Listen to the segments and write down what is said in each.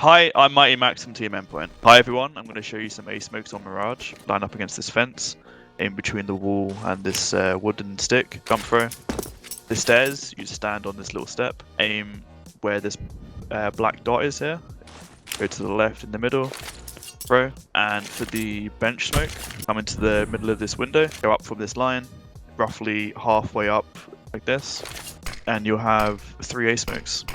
Hi, I'm MiGHTYMAX from Team Endpoint. Hi everyone, I'm going to show you some A smokes on Mirage. Line up against this fence, in between the wall and this wooden stick, jump throw. The stairs, you stand on this little step, aim where this black dot is here, go to the left in the middle, throw, and for the bench smoke, come into the middle of this window, go up from this line, roughly halfway up like this, and you'll have 3 A smokes.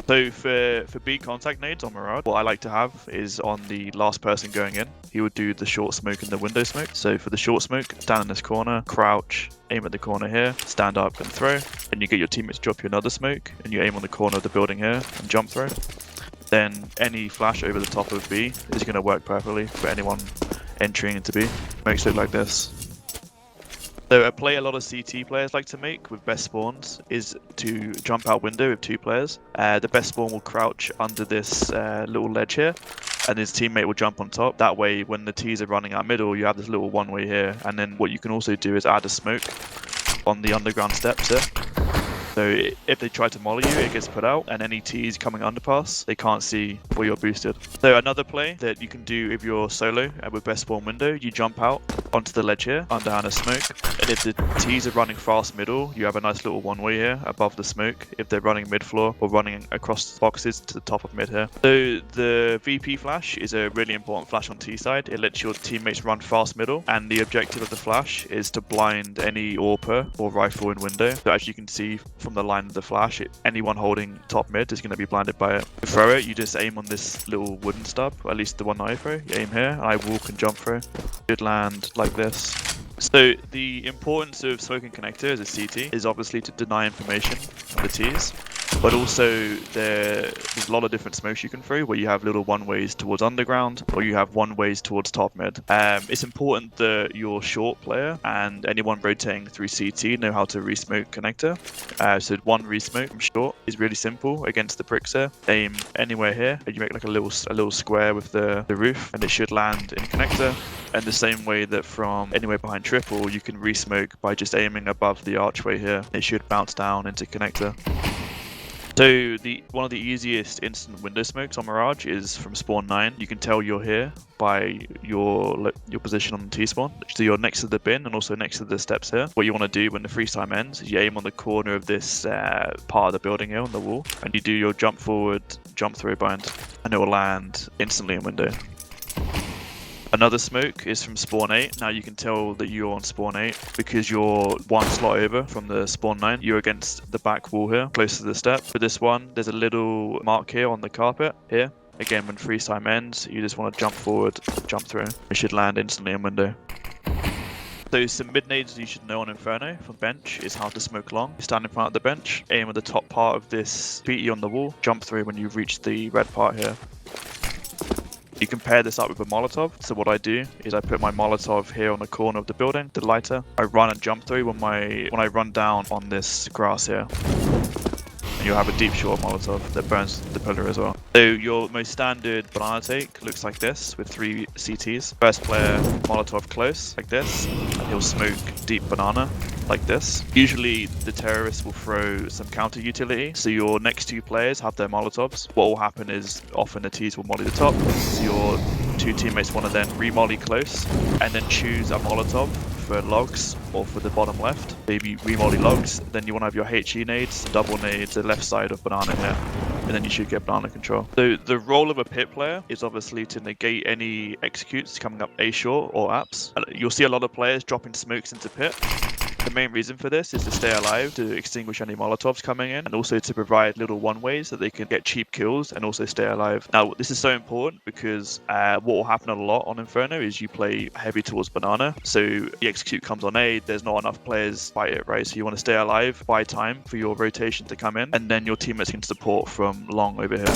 So for B contact nades on Mirage, what I like to have is on the last person going in, he would do the short smoke and the window smoke. So for the short smoke, stand in this corner, crouch, aim at the corner here, stand up and throw. And you get your teammates to drop you another smoke, and you aim on the corner of the building here and jump throw. Then any flash over the top of B is going to work perfectly for anyone entering into B. Makes it look like this. So a play a lot of CT players like to make with best spawns is to jump out window with 2 players. The best spawn will crouch under this little ledge here, and his teammate will jump on top. That way, when the T's are running out middle, you have this little one-way here. And then what you can also do is add a smoke on the underground steps here. So if they try to molly you, it gets put out, and any T's coming underpass, they can't see where you're boosted. So another play that you can do if you're solo with best spawn window, you jump out onto the ledge here, underhand a smoke, and if the T's are running fast middle, you have a nice little one-way here above the smoke if they're running mid-floor or running across the boxes to the top of mid here. So the VP flash is a really important flash on T side. It lets your teammates run fast middle, and the objective of the flash is to blind any AWPer or rifle in window. So as you can see from the line of the flash, anyone holding top mid is going to be blinded by it. To throw it, you just aim on this little wooden stub, or at least the one that I throw. You aim here, and I walk and jump throw. Should land like this. So the importance of smoking connector as a CT is obviously to deny information from the T's, but also there's a lot of different smokes you can throw where you have little one-ways towards underground or you have one-ways towards top mid. It's important that your short player and anyone rotating through CT know how to re-smoke connector. So one re-smoke from short is really simple against the pricks here. Aim anywhere here and you make like a little square with the roof, and it should land in connector. And the same way that from anywhere behind triple, you can re-smoke by just aiming above the archway here. It should bounce down into connector. So one of the easiest instant window smokes on Mirage is from spawn 9. You can tell you're here by your position on the T-spawn. So you're next to the bin and also next to the steps here. What you want to do when the freeze time ends is you aim on the corner of this part of the building here on the wall, and you do your jump forward, jump throw bind, and it will land instantly in window. Another smoke is from spawn 8. Now you can tell that you're on spawn 8 because you're one slot over from the spawn 9. You're against the back wall here, close to the step. For this one, there's a little mark here on the carpet here. Again, when freeze time ends, you just want to jump forward, jump through. It should land instantly in window. So some mid nades you should know on Inferno from bench is how to smoke long. You stand in front of the bench, aim at the top part of this PT on the wall, jump through when you've reached the red part here. You can pair this up with a Molotov. So what I do is I put my Molotov here on the corner of the building, the lighter. I run and jump through when I run down on this grass here. And you'll have a deep short Molotov that burns the pillar as well. So your most standard banana take looks like this with 3 CTs. First player Molotov close like this, and he'll smoke deep banana like this. Usually the terrorists will throw some counter utility, so your next 2 players have their Molotovs. What will happen is often the T's will molly the top, so your 2 teammates want to then re-molly close and then choose a Molotov for logs or for the bottom left. Maybe re-molly logs, then you want to have your HE nades, double nades, the left side of banana here, and then you should get banana control. So the role of a pit player is obviously to negate any executes coming up A short or apps. You'll see a lot of players dropping smokes into pit. The main reason for this is to stay alive, to extinguish any Molotovs coming in, and also to provide little one-ways that they can get cheap kills and also stay alive. Now, this is so important because what will happen a lot on Inferno is you play heavy towards banana. So the execute comes on A, there's not enough players fight it, right? So you want to stay alive, buy time for your rotation to come in, and then your teammates can support from long over here.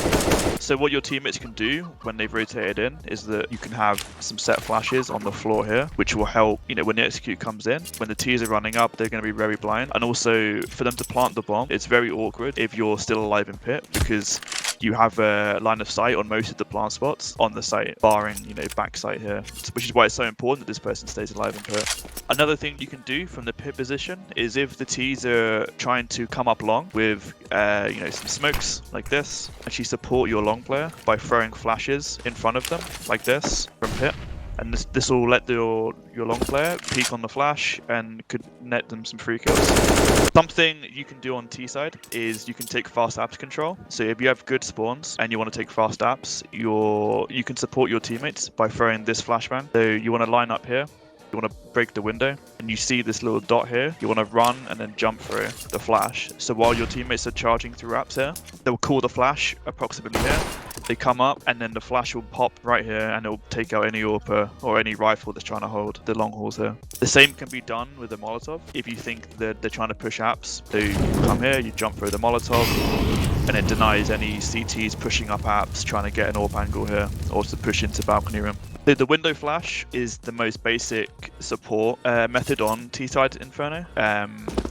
So what your teammates can do when they've rotated in is that you can have some set flashes on the floor here, which will help, when the execute comes in, when the T's are running up, they're going to be very blind. And also for them to plant the bomb, it's very awkward if you're still alive in pit, because you have a line of sight on most of the plant spots on the site, barring, you know, back site here, which is why it's so important that this person stays alive in pit. Another thing you can do from the pit position is if the T's are trying to come up long with, you know, some smokes like this, actually support your long player by throwing flashes in front of them like this from pit. And this will let your long player peek on the flash and could net them some free kills. Something you can do on T side is you can take fast apps control. So if you have good spawns and you want to take fast apps, you can support your teammates by throwing this flashbang. So you want to line up here. You want to break the window and you see this little dot here. You want to run and then jump through the flash. So while your teammates are charging through apps here, they'll call the flash approximately here. They come up and then the flash will pop right here and it'll take out any AWP or any rifle that's trying to hold the long hauls here. The same can be done with the Molotov. If you think that they're trying to push apps, so you come here, you jump through the Molotov and it denies any CTs pushing up apps trying to get an AWP angle here or to push into balcony room. So the window flash is the most basic support method on T-side Inferno.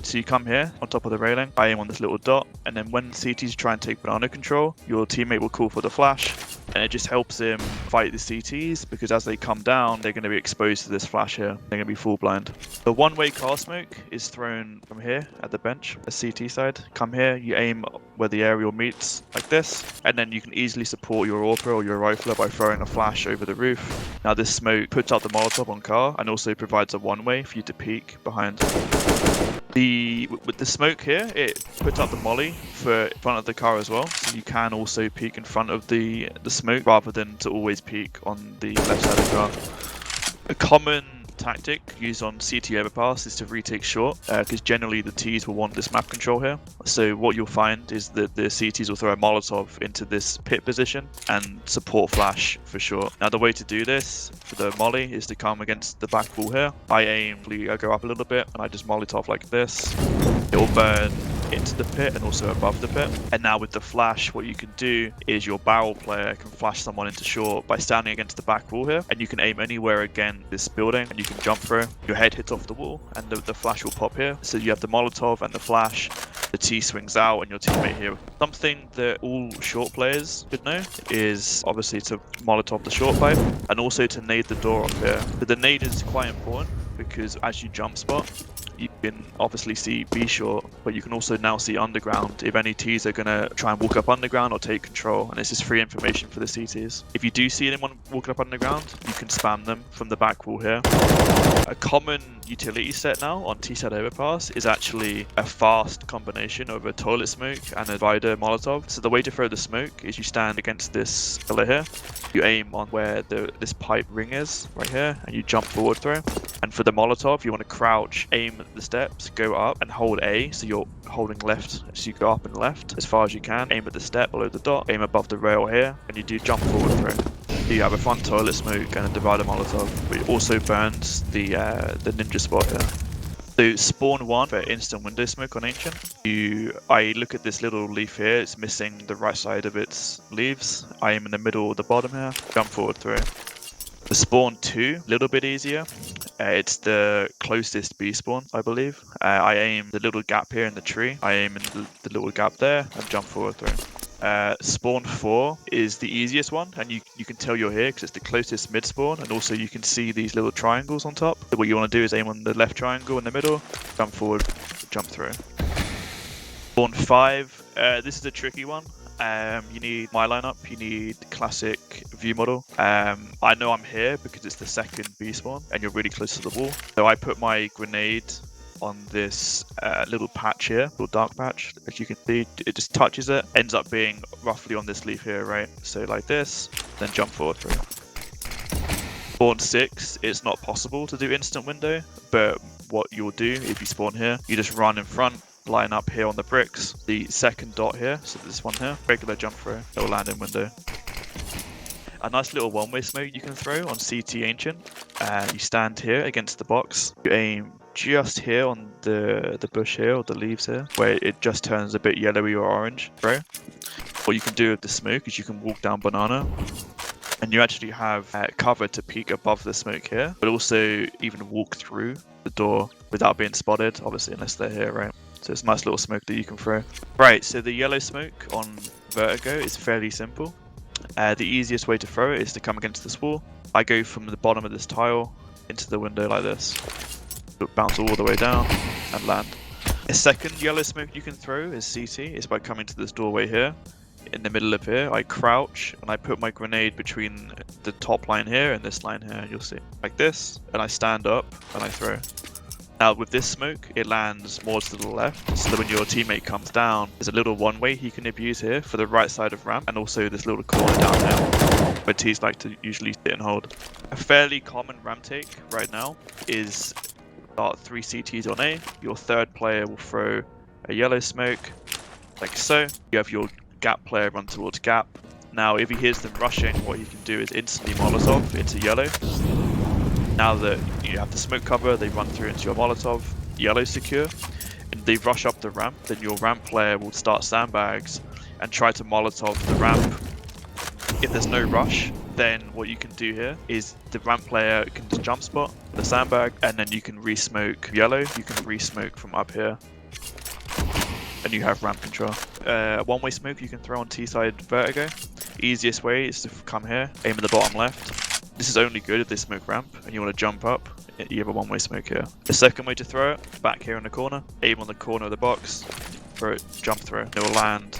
So you come here on top of the railing, I aim on this little dot, and then when CTs try and take banana control, your teammate will call for the flash, and it just helps him fight the CTs because as they come down, they're going to be exposed to this flash here. They're going to be full blind. The one-way car smoke is thrown from here at the bench, the CT side. Come here, you aim where the aerial meets like this, and then you can easily support your AWP or your rifler by throwing a flash over the roof. Now this smoke puts out the Molotov on car and also provides a one-way for you to peek behind. With the smoke here, it puts out the molly for front of the car as well, so you can also peek in front of the smoke rather than to always peek on the left side of the car. A common tactic used on CT Overpass is to retake short, because generally the Ts will want this map control here. So what you'll find is that the CTs will throw a Molotov into this pit position and support flash for short. Now the way to do this for the molly is to come against the back wall here. I go up a little bit and I just Molotov like this. It will burn into the pit and also above the pit. And now with the flash, what you can do is your barrel player can flash someone into short by standing against the back wall here, and you can aim anywhere again this building and you can jump through. Your head hits off the wall and the flash will pop here. So you have the Molotov and the flash, the T swings out and your teammate here. Something that all short players should know is obviously to Molotov the short pipe and also to nade the door up here. But the nade is quite important because as you jump spot, you can obviously see B short, but you can also now see underground if any Ts are going to try and walk up underground or take control, and this is free information for the CTs. If you do see anyone walking up underground, you can spam them from the back wall here. A common utility set now on T-side Overpass is actually a fast combination of a toilet smoke and a Vider Molotov. So the way to throw the smoke is you stand against this pillar here, you aim on where this pipe ring is, right here, and you jump forward through. And for the Molotov, you want to crouch, aim at the steps, go up and hold A, so you're holding left as you go up and left as far as you can. Aim at the step below the dot, aim above the rail here, and you do jump forward through. You have a front toilet smoke and a divider Molotov, which also burns the ninja spot here. So spawn 1 for instant window smoke on Ancient. I look at this little leaf here, it's missing the right side of its leaves. I aim in the middle or the bottom here, jump forward through. The spawn 2, a little bit easier. It's the closest B spawn, I believe. I aim the little gap here in the tree. I aim in the little gap there and jump forward through. Spawn 4 is the easiest one, and you can tell you're here because it's the closest mid spawn, and also you can see these little triangles on top. So what you want to do is aim on the left triangle in the middle, jump forward, jump through. Spawn 5, this is a tricky one. You need my lineup, you need classic view model. I know I'm here because it's the second B spawn and you're really close to the wall. So I put my grenade on this little patch here, little dark patch. As you can see, it just touches it, ends up being roughly on this leaf here, right? So like this, then jump forward through. Spawn 6, it's not possible to do instant window, but what you'll do if you spawn here, you just run in front, line up here on the bricks, the second dot here, so this one here, regular jump through, it will land in window. A nice little one-way smoke you can throw on CT Ancient. You stand here against the box, you aim just here on the bush here, or the leaves here, where it just turns a bit yellowy or orange, bro. What you can do with the smoke is you can walk down banana, and you actually have cover to peek above the smoke here, but also even walk through the door without being spotted, obviously unless they're here, right? So it's a nice little smoke that you can throw. Right, so the yellow smoke on Vertigo is fairly simple. The easiest way to throw it is to come against this wall. I go from the bottom of this tile into the window like this. Bounce all the way down and land. A second yellow smoke you can throw is CT. It's by coming to this doorway here. In the middle of here, I crouch and I put my grenade between the top line here and this line here. You'll see like this, and I stand up and I throw. Now with this smoke, it lands more to the left, so that when your teammate comes down, there's a little one-way he can abuse here for the right side of ramp, and also this little corner down here, where T's like to usually sit and hold. A fairly common ramp take right now is start 3 CTs on A. Your third player will throw a yellow smoke, like so. You have your gap player run towards gap. Now if he hears them rushing, what he can do is instantly Molotov into yellow. Now that you have the smoke cover, they run through into your Molotov, yellow secure, and they rush up the ramp, then your ramp player will start sandbags and try to Molotov the ramp. If there's no rush, then what you can do here is the ramp player can just jump spot the sandbag, and then you can re-smoke yellow, you can re-smoke from up here, and you have ramp control. One-way smoke you can throw on T-side Vertigo. Easiest way is to come here, aim at the bottom left. This is only good if they smoke ramp and you want to jump up. You have a one-way smoke here. The second way to throw it, back here in the corner, aim on the corner of the box, throw it, jump throw. It will land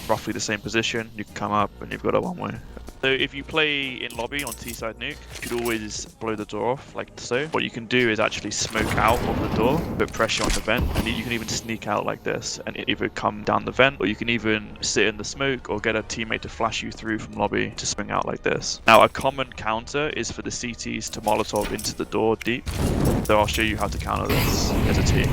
roughly the same position. You can come up and you've got a one-way. So if you play in lobby on T-side Nuke, you could always blow the door off like so. What you can do is actually smoke out of the door, put pressure on the vent, and you can even sneak out like this and either come down the vent, or you can even sit in the smoke or get a teammate to flash you through from lobby to swing out like this. Now a common counter is for the CTs to Molotov into the door deep. So I'll show you how to counter this as a team.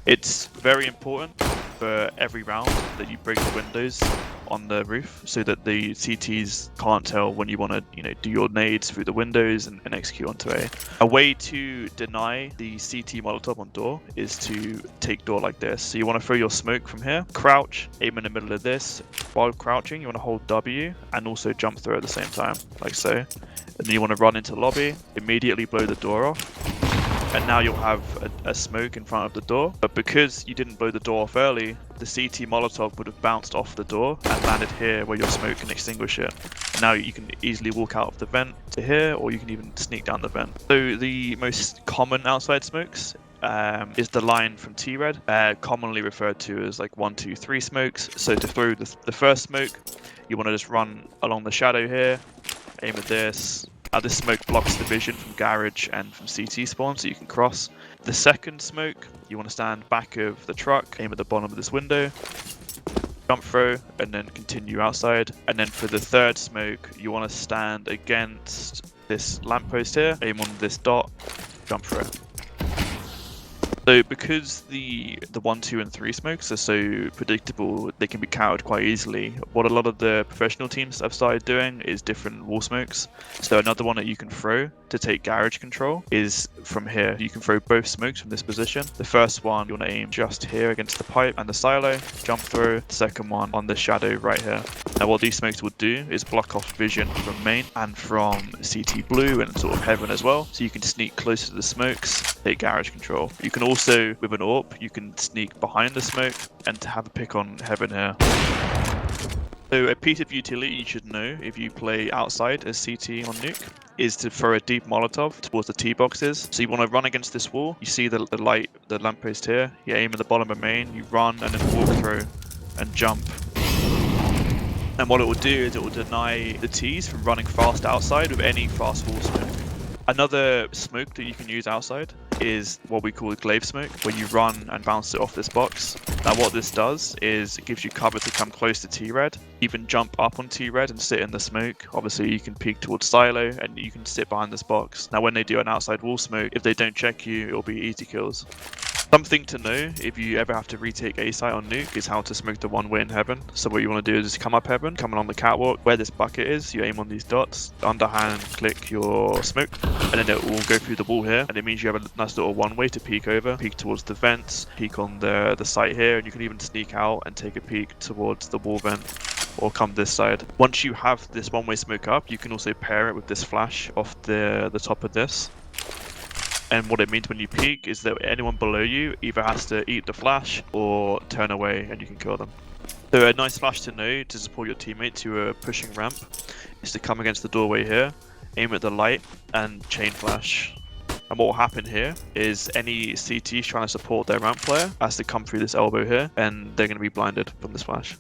It's very important for every round that you break the windows on the roof so that the CTs can't tell when you want to, do your nades through the windows and execute onto A. A way to deny the CT Molotov on door is to take door like this. So you want to throw your smoke from here, crouch, aim in the middle of this. While crouching, you want to hold W and also jump through at the same time, like so. And then you want to run into lobby, immediately blow the door off. And now you'll have a smoke in front of the door. But because you didn't blow the door off early, the CT Molotov would have bounced off the door and landed here where your smoke can extinguish it. And now you can easily walk out of the vent to here, or you can even sneak down the vent. So the most common outside smokes is the line from T-Red, commonly referred to as like 1, 2, 3 smokes. So to throw the first smoke, you want to just run along the shadow here, aim at this. This smoke blocks the vision from garage and from CT spawn, so you can cross. The second smoke, you want to stand back of the truck, aim at the bottom of this window, jump throw, and then continue outside. And then for the third smoke, you want to stand against this lamppost here, aim on this dot, jump throw. So because the 1, 2, and 3 smokes are so predictable, they can be countered quite easily. What a lot of the professional teams have started doing is different wall smokes. So another one that you can throw to take garage control is from here. You can throw both smokes from this position. The first one, you want to aim just here against the pipe and the silo, jump through. The second one on the shadow right here. Now what these smokes will do is block off vision from main and from CT blue and sort of heaven as well. So you can sneak closer to the smokes, take garage control. You can also, with an AWP, you can sneak behind the smoke and have a pick on heaven here. So a piece of utility you should know if you play outside as CT on Nuke is to throw a deep Molotov towards the T boxes. So you want to run against this wall. You see the light, the lamppost here. You aim at the bottom of main, you run and then walk through and jump. And what it will do is it will deny the Ts from running fast outside with any fast wall smoke. Another smoke that you can use outside is what we call a glaive smoke, where you run and bounce it off this box. Now what this does is it gives you cover to come close to T-Red, even jump up on T-Red and sit in the smoke. Obviously you can peek towards silo and you can sit behind this box. Now when they do an outside wall smoke, if they don't check you, it'll be easy kills. Something to know if you ever have to retake A site on Nuke is how to smoke the one way in heaven. So what you want to do is just come up heaven, come along the catwalk, where this bucket is, you aim on these dots, underhand click your smoke, and then it will go through the wall here, and it means you have a nice little one way to peek over, peek towards the vents, peek on the site here, and you can even sneak out and take a peek towards the wall vent, or come this side. Once you have this one way smoke up, you can also pair it with this flash off the top of this. And what it means when you peek is that anyone below you either has to eat the flash or turn away and you can kill them. So a nice flash to know to support your teammates who are pushing ramp is to come against the doorway here, aim at the light and chain flash. And what will happen here is any CTs trying to support their ramp player has to come through this elbow here and they're going to be blinded from this flash.